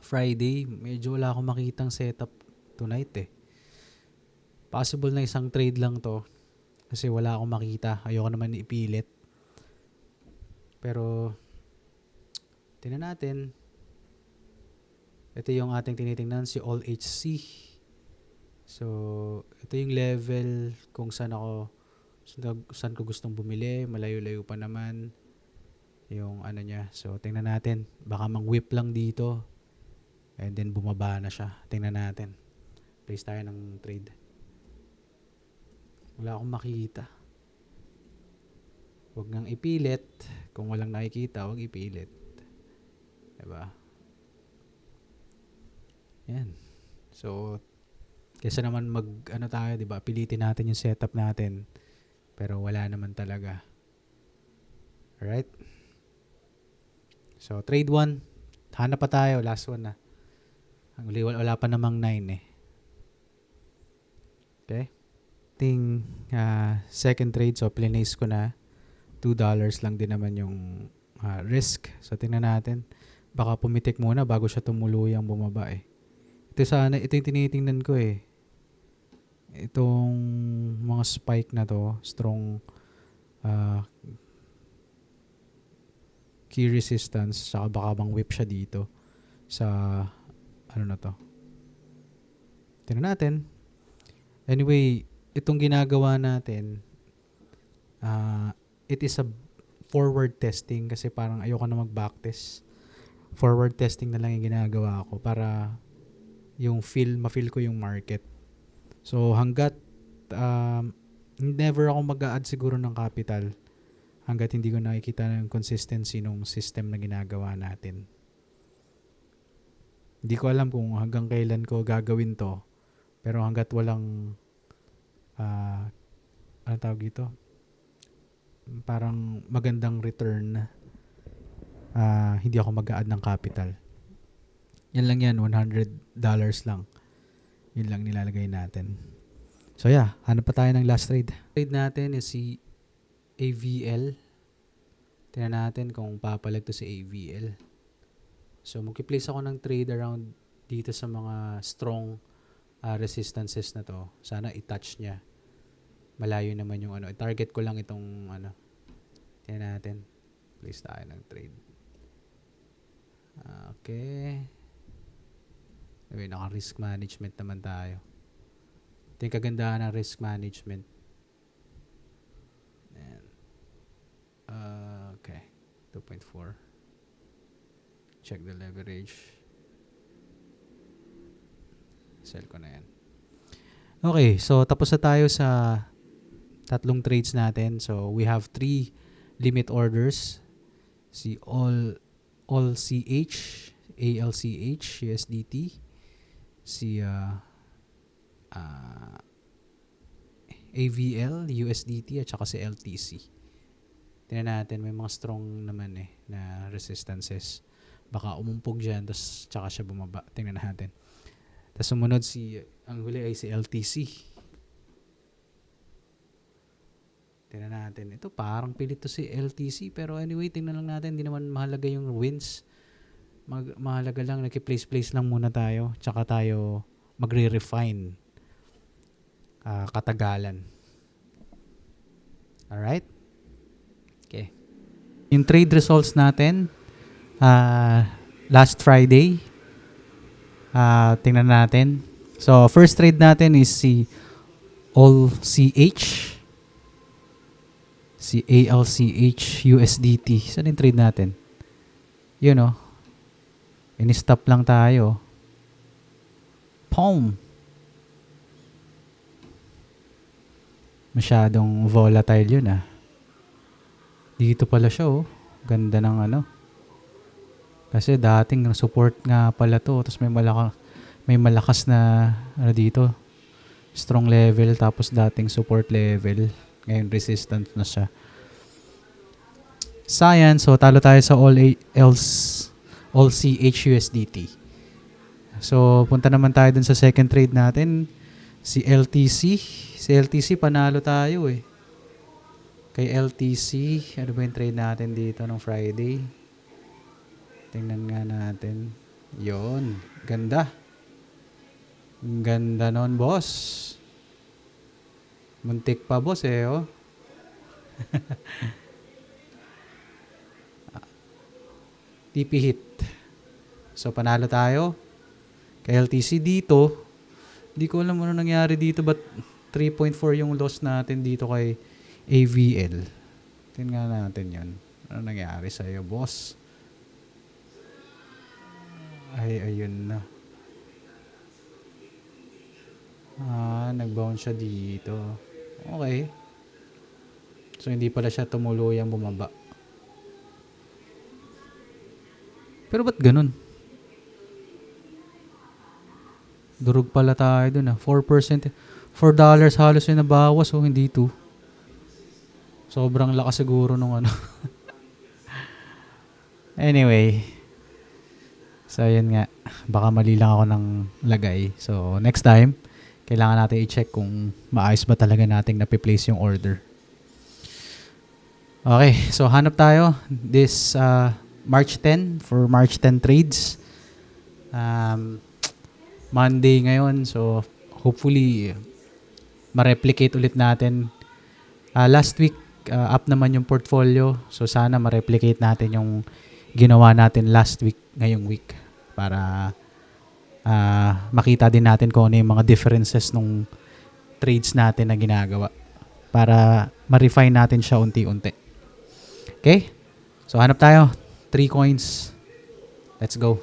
Friday, medyo wala akong makitang setup tonight eh. Possible na isang trade lang to kasi wala akong makita. Ayoko naman ipilit. Pero tingnan natin. Ito yung ating tinitingnan, si All HC. So, ito yung level kung saan ko gustong bumili. Malayo-layo pa naman yung ano niya. So, tingnan natin. Baka mang-whip lang dito. And then, bumaba na siya. Tingnan natin. Place tayo ng trade. Wala akong makita. Huwag nang ipilit. Kung walang nakikita, huwag ipilit. Diba? Yan. So, kesa naman tayo, diba? Pilitin natin yung setup natin. Pero wala naman talaga. Alright? So, trade 1. Hanap pa tayo. Last one na. Wala pa namang 9 eh. Okay? Second trade. So, plinace ko na. $2 lang din naman yung risk. So, tingnan natin. Baka pumitik muna bago siya tumuluyang bumaba eh. Ito yung tinitingnan ko eh. Itong mga spike na to, strong key resistance, saka baka bang whip siya dito sa ano na to. Tingnan natin. Anyway, itong ginagawa natin, it is a forward testing kasi parang ayoko na mag-backtest. Forward testing na lang yung ginagawa ko para yung ma-feel ko yung market. So, hanggat never ako mag-a-add siguro ng capital hanggat hindi ko nakikita ng consistency ng system na ginagawa natin. Hindi ko alam kung hanggang kailan ko gagawin to. Pero hanggat walang ano tawag dito? Parang magandang return, hindi ako mag-a-add ng capital. Yan lang yan, $100 lang. Yun lang nilalagay natin. So yeah, hanap pa tayo ng last trade. Trade natin is si AVL. Tingnan natin kung papalag to si AVL. So mag-place ako ng trade around dito sa mga strong resistances na to. Sana i-touch niya. Malayo naman yung ano. I-target ko lang itong ano. Tingnan natin. Place tayo ng trade. Okay. Anyway, naka-risk management naman tayo. Ito yung kagandahan ng risk management. Ayan. Okay. 2.4. Check the leverage. Sell ko na yan. Okay, so tapos na tayo sa tatlong trades natin. So we have 3 limit orders. Si All CH, ALCH, USDT. Si AVL, USDT at saka si LTC. Tingnan natin, may mga strong naman na resistances. Baka umumpog dyan, tapos tsaka siya bumaba. Tingnan natin. Tapos sumunod ang huli ay si LTC. Tingnan natin. Ito parang pilit to si LTC, pero anyway, tingnan lang natin. Hindi naman mahalaga yung wins. Mahalaga lang, naki-place lang muna tayo. Tsaka tayo magre-refine katagalan. Alright? Okay. Yung trade results natin, last Friday, tingnan natin. So, first trade natin is si All CH. Si ALCH USDT. Saan yung trade natin? Yun o. In-stop lang tayo. Pom! Masyadong volatile yun Dito pala siya Ganda ng ano. Kasi dating support nga pala to. Tapos may malakas na dito. Strong level tapos dating support level. Ngayon resistant na siya. Science, so talo tayo sa All CH USDT. So punta naman tayo dun sa second trade natin, si LTC. Si LTC panalo tayo Kay LTC, ano ba yung trade natin dito ng Friday? Tingnan nga natin. Yun. Ganda. Ang ganda nun, boss. Muntik pa, boss eh, oh. TP hit. So, panalo tayo. Kay LTC dito. Hindi ko alam ano nangyari dito, but 3.4 yung loss natin dito kay AVL. Tingnan natin yun. Ano nangyari sa'yo, boss? Ay, ayun na. Nag-bounce siya dito. Okay. So, hindi pala siya tumuluyang bumaba. Pero ba't ganun? Durog pala tayo dun ah. 4%. $4 halos yung nabawas, oh, hindi 2. Sobrang lakas siguro nung ano. Anyway. So, yun nga. Baka mali lang ako ng lagay. So, next time, kailangan natin i-check kung maayos ba talaga nating napi-place yung order. Okay. So, hanap tayo. This March 10 for March 10 trades. Monday ngayon. So, hopefully, ma-replicate ulit natin. Last week, up naman yung portfolio. So, sana ma-replicate natin yung ginawa natin last week, ngayong week. Para makita din natin kung ano yung mga differences nung trades natin na ginagawa. Para ma-refine natin siya unti-unti. Okay? So, hanap tayo. 3 coins. Let's go.